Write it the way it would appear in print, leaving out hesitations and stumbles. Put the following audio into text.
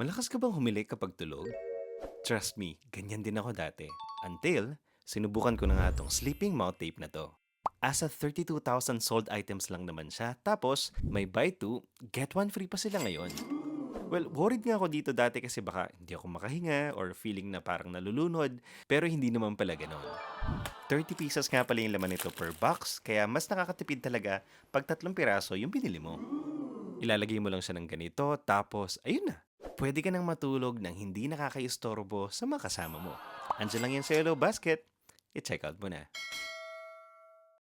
Malakas ka bang humilik kapag tulog? Trust me, ganyan din ako dati. Until, sinubukan ko na nga tong sleeping mouth tape na to. Asa 32,000 sold items lang naman siya. Tapos, may buy two, get one free pa sila ngayon. Well, worried nga ako dito dati kasi baka hindi ako makahinga or feeling na parang nalulunod. Pero hindi naman pala ganon. 30 pesos nga pala yung laman nito per box, kaya mas nakakatipid talaga pag 3 piraso yung binili mo. Ilalagay mo lang siya ng ganito, tapos ayun na. Pwede ka nang matulog nang hindi nakakaistorbo sa mga kasama mo. Andiyan lang yan sa yellow basket. I-check out mo na.